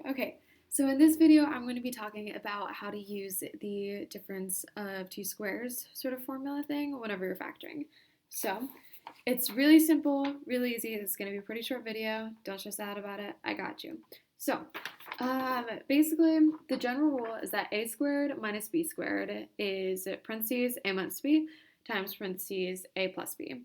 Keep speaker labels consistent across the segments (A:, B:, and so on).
A: Okay, so in this video, I'm going to be talking about how to use the difference of two squares sort of formula thing whenever you're factoring. So it's really simple, really easy. It's going to be a pretty short video. Don't stress out about it. I got you. So basically, the general rule is that a squared minus b squared is parentheses a minus b times parentheses a plus b.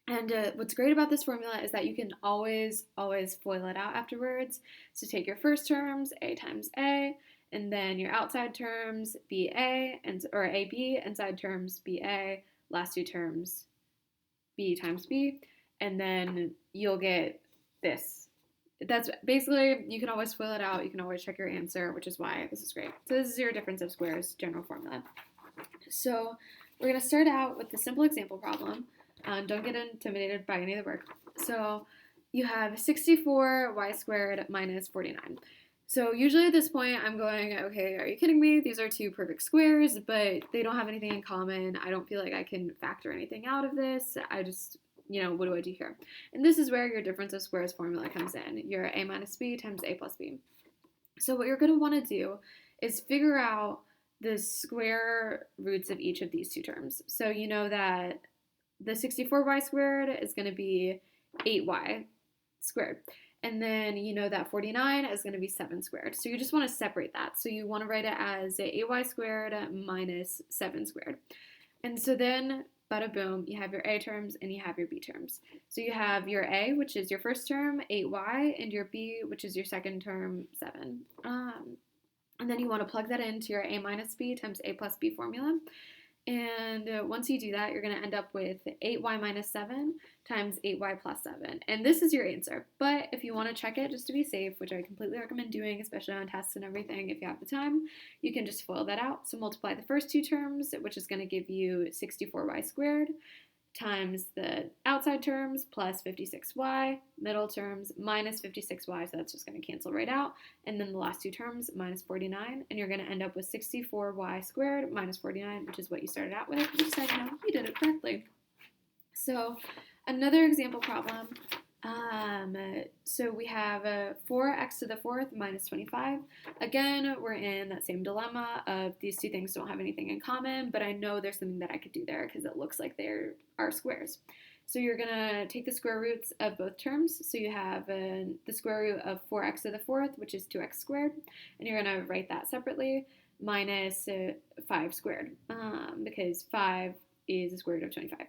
A: And what's great about this formula is that you can always FOIL it out afterwards. So take your first terms, a times a, and then your outside terms, ba, or ab, inside terms, ba, last two terms, b times b, and then you'll get this. That's basically, you can always FOIL it out, you can always check your answer, which is why this is great. So this is your difference of squares general formula. So we're going to start out with the simple example problem. Don't get intimidated by any of the work. So you have 64 y squared minus 49. So usually at this point I'm going, okay, are you kidding me? These are two perfect squares, but they don't have anything in common. I don't feel like I can factor anything out of this. I just, what do I do here? And this is where your difference of squares formula comes in. Your a minus b times a plus b. So what you're going to want to do is figure out the square roots of each of these two terms. So you know that the 64y squared is going to be 8y squared. And then you know that 49 is going to be 7 squared. So you just want to separate that. So you want to write it as 8y squared minus 7 squared. And so then, bada boom, you have your a terms and you have your b terms. So you have your a, which is your first term, 8y, and your b, which is your second term, 7. And then you want to plug that into your a minus b times a plus b formula. And once you do that, you're going to end up with 8y minus 7 times 8y plus 7. And this is your answer. But if you want to check it just to be safe, which I completely recommend doing, especially on tests and everything, if you have the time, you can just FOIL that out. So multiply the first two terms, which is going to give you 64y squared, times the outside terms plus 56y, middle terms minus 56y, so that's just going to cancel right out, and then the last two terms minus 49, and you're going to end up with 64y squared minus 49, which is what you started out with. Just so you know, you did it correctly. So another example problem. So we have 4x to the fourth minus 25. Again, we're in that same dilemma of these two things don't have anything in common, but I know there's something that I could do there because it looks like there are squares. So you're going to take the square roots of both terms. So you have the square root of 4x to the fourth, which is 2x squared, and you're going to write that separately, minus 5 squared, because 5 is the square root of 25.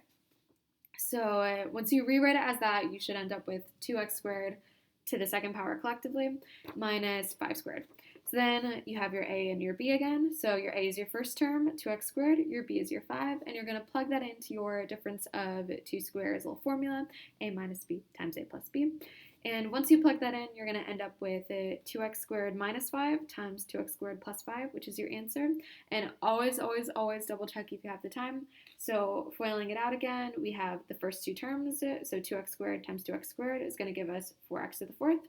A: So once you rewrite it as that, you should end up with 2x squared to the second power collectively minus 5 squared. So then you have your a and your b again. So your a is your first term, 2x squared, your b is your 5, and you're going to plug that into your difference of two squares little formula, a minus b times a plus b. And once you plug that in, you're going to end up with 2x squared minus 5 times 2x squared plus 5, which is your answer. And always double check if you have the time. So FOILing it out again, we have the first two terms. So 2x squared times 2x squared is going to give us 4x to the fourth.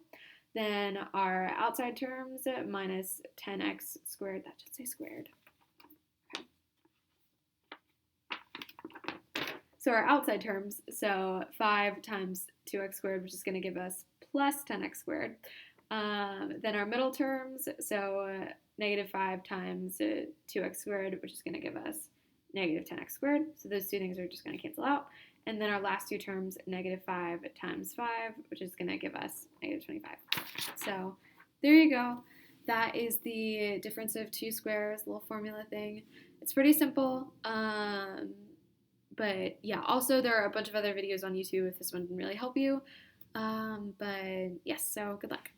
A: Then our outside terms minus 10x squared, that should say squared. Okay. So our outside terms, so 5 times 2x squared, which is going to give us plus 10x squared. Then our middle terms, so negative 5 times 2x squared, which is going to give us negative 10x squared. So those two things are just going to cancel out. And then our last two terms, negative 5 times 5, which is going to give us negative 25. So there you go. That is the difference of two squares, little formula thing. It's pretty simple. But yeah, also there are a bunch of other videos on YouTube if this one didn't really help you. But yes, so good luck.